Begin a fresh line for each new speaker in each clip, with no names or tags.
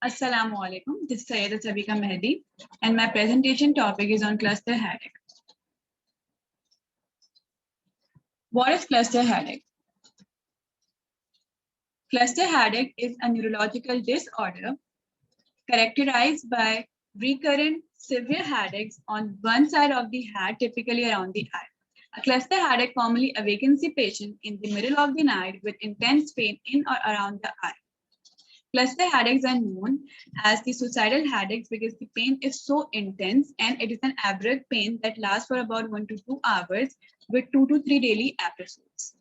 Assalamu alaikum. This is Sayyida Sabika Mehdi, and my presentation topic is on cluster headache. What is cluster headache? Cluster headache is a neurological disorder characterized by recurrent severe headaches on one side of the head, typically around the eye. A cluster headache commonly awakens the patient in the middle of the night with intense pain in or around the eye. Cluster headaches are known as the suicidal headaches because the pain is so intense and it is an abrupt pain that lasts for about 1 to 2 hours with 2 to 3 daily episodes.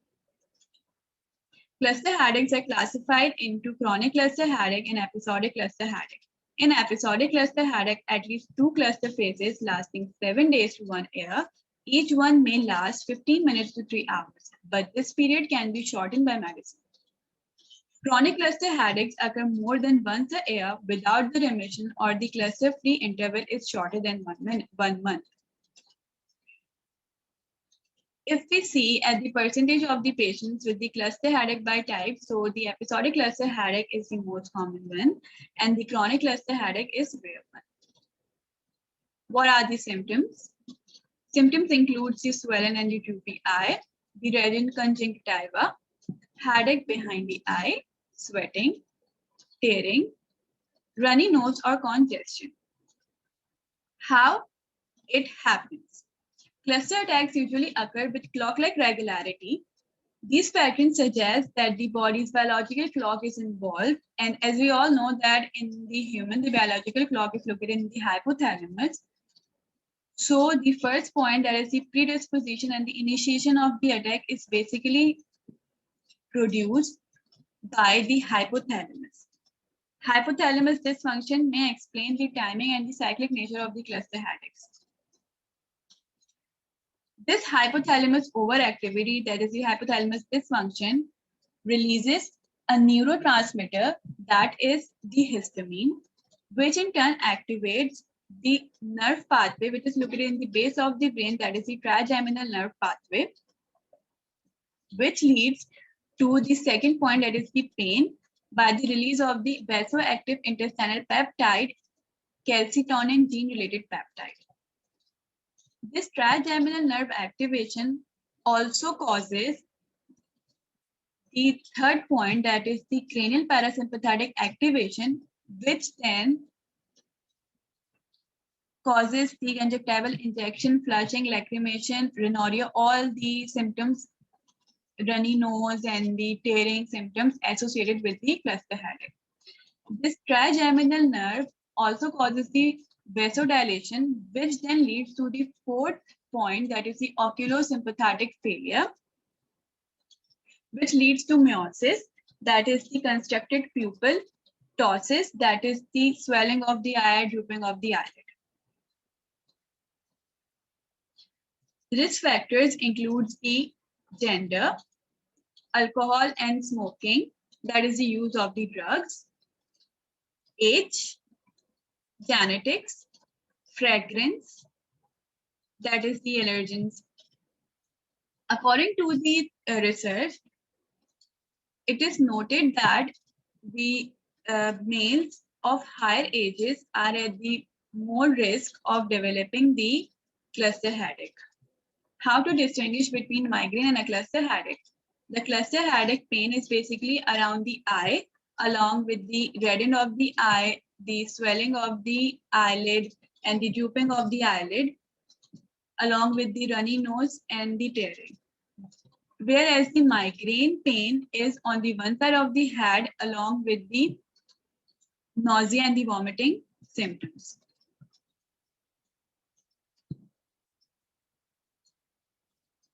Cluster headaches are classified into chronic cluster headache and episodic cluster headache. In episodic cluster headache, at least 2 cluster phases lasting 7 days to 1 year. Each one may last 15 minutes to 3 hours, but this period can be shortened by medicine. Chronic cluster headaches occur more than once a year without the remission or the cluster-free interval is shorter than 1 month. If we see at the percentage of the patients with the cluster headache by type, so the episodic cluster headache is the most common one and the chronic cluster headache is rare one. What are the symptoms? Symptoms include the swollen and the droopy eye, the reddened conjunctiva, headache behind the eye, sweating, tearing, runny nose or congestion. How it happens. Cluster attacks usually occur with clock-like regularity. These patterns suggest that the body's biological clock is involved, and as we all know that in the human, the biological clock is located in the hypothalamus. So the first point, that is the predisposition and the initiation of the attack, is basically produced by the hypothalamus. Hypothalamus dysfunction may explain the timing and the cyclic nature of the cluster headaches. This hypothalamus overactivity, that is the hypothalamus dysfunction, releases a neurotransmitter that is the histamine, which in turn activates the nerve pathway, which is located in the base of the brain, that is the trigeminal nerve pathway, which leads to the second point, that is the pain, by the release of the vasoactive intestinal peptide, calcitonin gene-related peptide. This trigeminal nerve activation also causes the third point, that is the cranial parasympathetic activation, which then causes the conjunctival injection, flushing, lacrimation, rhinorrhea, all the symptoms, runny nose and the tearing symptoms associated with the cluster headache. This trigeminal nerve also causes the vasodilation, which then leads to the fourth point, that is the oculosympathetic failure, which leads to miosis, that is the constructed pupil, ptosis, that is the swelling of the eye, drooping of the eyelid. Risk factors include the gender, alcohol and smoking, that is the use of the drugs, age, genetics, fragrance, that is the allergens. According to the research, it is noted that the males of higher ages are at the more risk of developing the cluster headache. How to distinguish between migraine and a cluster headache? The cluster headache pain is basically around the eye, along with the reddening of the eye, the swelling of the eyelid, and the drooping of the eyelid, along with the runny nose and the tearing. Whereas the migraine pain is on the one side of the head, along with the nausea and the vomiting symptoms.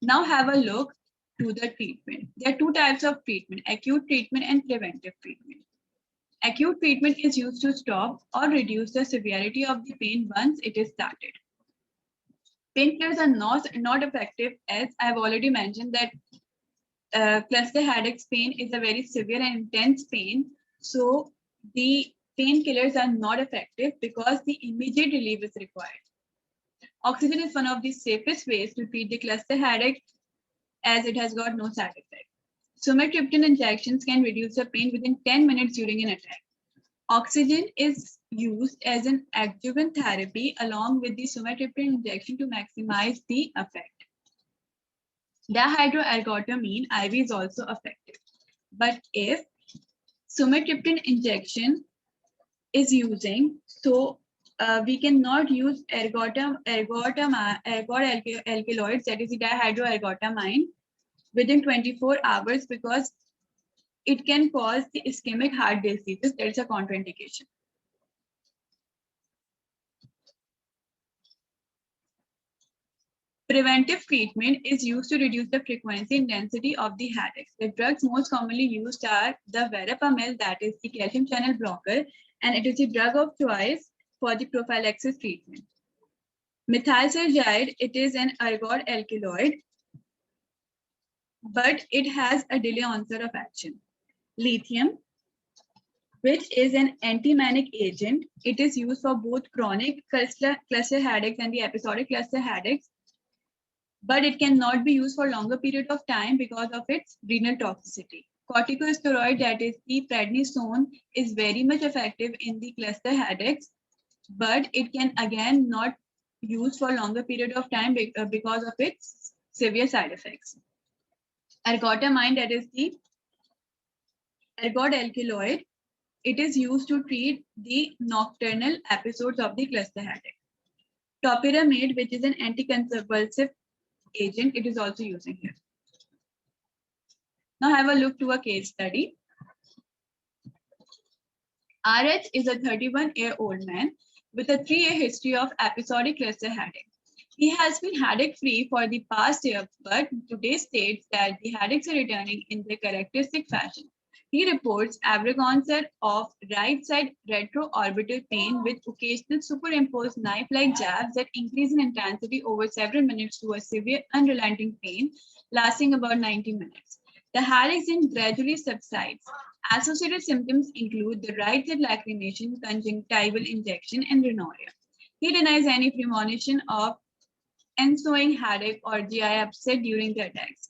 Now have a look to the treatment. There are two types of treatment, acute treatment and preventive treatment. Acute treatment is used to stop or reduce the severity of the pain once it is started. Painkillers are not effective, as I have already mentioned that cluster headache pain is a very severe and intense pain. So the painkillers are not effective because the immediate relief is required. Oxygen is one of the safest ways to treat the cluster headache, as it has got no side effect. Sumatriptan injections can reduce the pain within 10 minutes during an attack. Oxygen is used as an adjuvant therapy along with the sumatriptan injection to maximize the effect. Dihydroergotamine IV is also effective. But if sumatriptan injection is using, so we cannot use alkaloids, that is the dihydroergotamine, within 24 hours because it can cause the ischemic heart diseases. That's a contraindication. Preventive treatment is used to reduce the frequency and intensity of the headaches. The drugs most commonly used are the verapamil, that is the calcium channel blocker, and it is the drug of choice for the prophylaxis treatment. Methylphenidate, it is an ergot alkaloid, but it has a delay onset of action. Lithium, which is an anti-manic agent, it is used for both chronic cluster headaches and the episodic cluster headaches, but it cannot be used for longer period of time because of its renal toxicity. Corticosteroid, that is the prednisone, is very much effective in the cluster headaches, but it can again not use for longer period of time because of its severe side effects. Ergotamine, that is the ergot alkaloid, it is used to treat the nocturnal episodes of the cluster headache. Topiramate, which is an anticonvulsive agent, it is also using here. Now have a look to a case study. RH is a 31-year-old man with a 3-year history of episodic cluster headache. He has been headache-free for the past year, but today states that the headaches are returning in their characteristic fashion. He reports average onset of right side retroorbital pain with occasional superimposed knife-like jabs that increase in intensity over several minutes to a severe unrelenting pain lasting about 90 minutes. The headaches then gradually subsides. Associated symptoms include the right side lacrimation, conjunctival injection, and rhinorrhea. He denies any premonition of ensuing headache or GI upset during the attacks.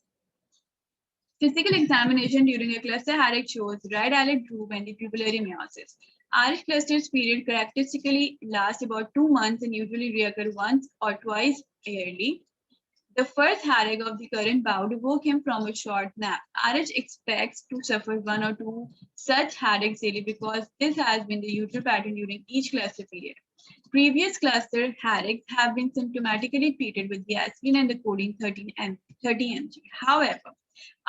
Physical examination during a cluster headache shows right eyelid droop and the pupillary meiosis. RH clusters period characteristically last about 2 months and usually reoccur once or twice yearly. The first headache of the current bout woke him from a short nap. RH expects to suffer 1 or 2 such headaches daily because this has been the usual pattern during each cluster period. Previous cluster headaches have been symptomatically treated with the aspirin and the codeine 30 mg. However,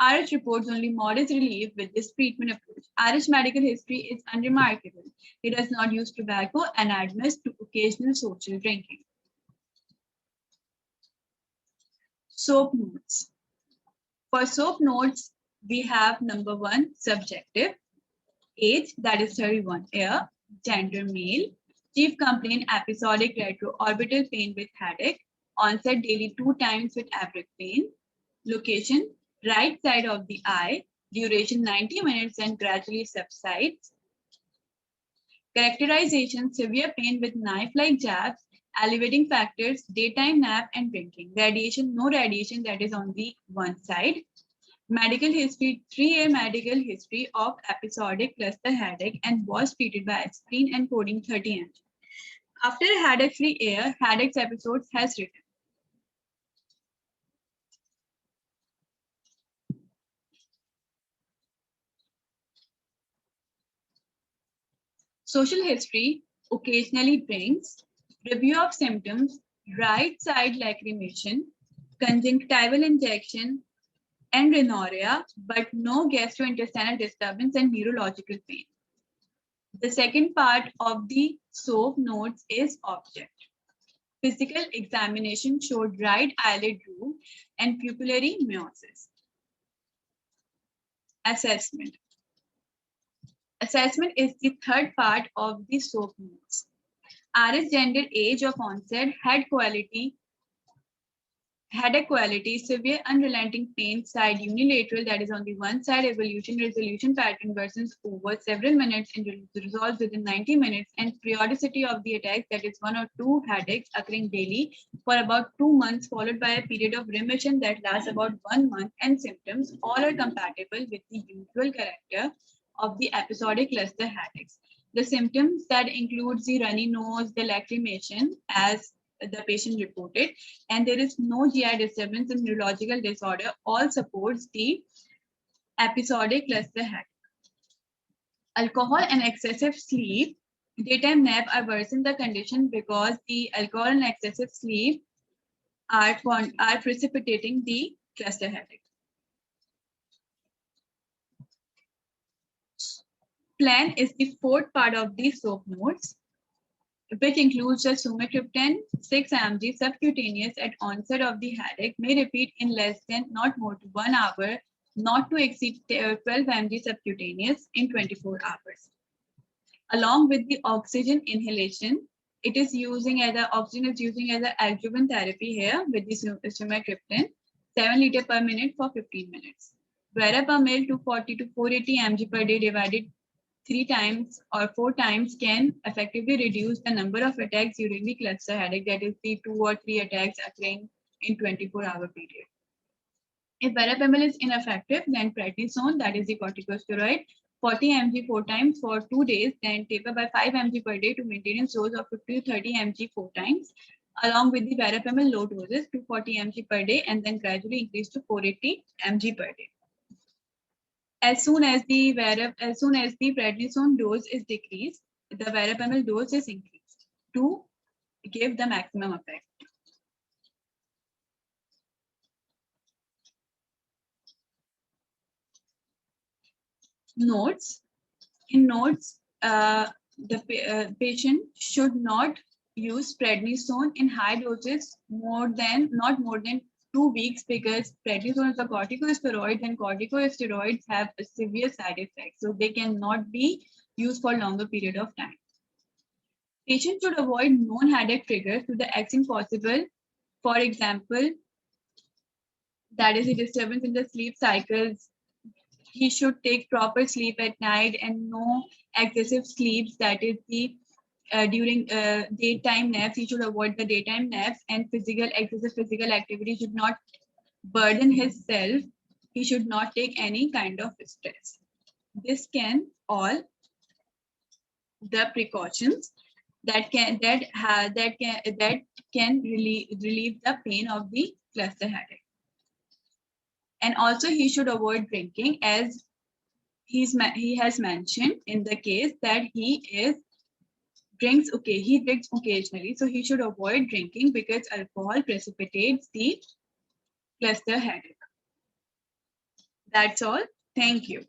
RH reports only modest relief with this treatment approach. RH medical history is unremarkable. He does not use tobacco and admits to occasional social drinking. SOAP notes. For SOAP notes, we have number 1, subjective, age, that is 31 year, gender male, chief complaint episodic retroorbital pain with headache, onset daily 2 times with average pain, location, right side of the eye, duration 90 minutes and gradually subsides, characterization, severe pain with knife-like jabs, elevating factors, daytime nap and drinking. Radiation, no radiation, that is on the one side. Medical history, 3-year medical history of episodic cluster headache and was treated by aspirin and codeine 30 mg. After a headache-free year, headache episodes has returned. Social history occasionally drinks, review of symptoms, right side lacrimation, conjunctival injection, and rhinorrhea, but no gastrointestinal disturbance and neurological pain. The second part of the SOAP notes is object. Physical examination showed right eyelid droop and pupillary meiosis. Assessment. Assessment is the third part of the SOAP notes. RH gender, age of onset, headache quality, severe unrelenting pain, side unilateral, that is on the one side, evolution, resolution pattern worsens over several minutes and resolves within 90 minutes, and periodicity of the attacks, that is 1 or 2 headaches occurring daily for about 2 months, followed by a period of remission that lasts about 1 month, and symptoms all are compatible with the usual character of the episodic cluster headaches. The symptoms that includes the runny nose, the lacrimation, as the patient reported, and there is no GI disturbance and neurological disorder, all supports the episodic cluster headache. Alcohol and excessive sleep, daytime nap are worsen the condition because the alcohol and excessive sleep are precipitating the cluster headache. Plan is the fourth part of the SOAP notes, which includes the sumatriptan 6 mg subcutaneous at onset of the headache, may repeat in less than not more to 1 hour, not to exceed 12 mg subcutaneous in 24 hours. Along with the oxygen inhalation, it is using as a oxygen is using as an adjuvant therapy here with the sumatriptan, 7 liters per minute for 15 minutes. Verapamil 240 to 480 mg per day divided 3 times or 4 times can effectively reduce the number of attacks during the cluster headache, that is the 2 or 3 attacks occurring in 24-hour period. If verapamil is ineffective, then prednisone, that is the corticosteroid, 40 mg 4 times for 2 days, then taper by 5 mg per day to maintenance dose of 50 to 30 mg 4 times, along with the verapamil low doses 240 mg per day, and then gradually increase to 480 mg per day. As soon as the prednisone dose is decreased, the verapamil dose is increased to give the maximum effect. Notes. In notes, the patient should not use prednisone in high doses not more than 2 weeks, because prednisone is a corticosteroid and corticosteroids have a severe side effects, so they cannot be used for longer period of time. Patients should avoid known headache triggers to the extent possible. For example, that is a disturbance in the sleep cycles. He should take proper sleep at night and no excessive sleeps, that is the during daytime naps. He should avoid the daytime naps, and excessive physical activity should not burden himself. He should not take any kind of stress. This can all the precautions that can relieve the pain of the cluster headache. And also he should avoid drinking, as he has mentioned in the case that he drinks occasionally, so he should avoid drinking because alcohol precipitates the cluster headache. That's all. Thank you.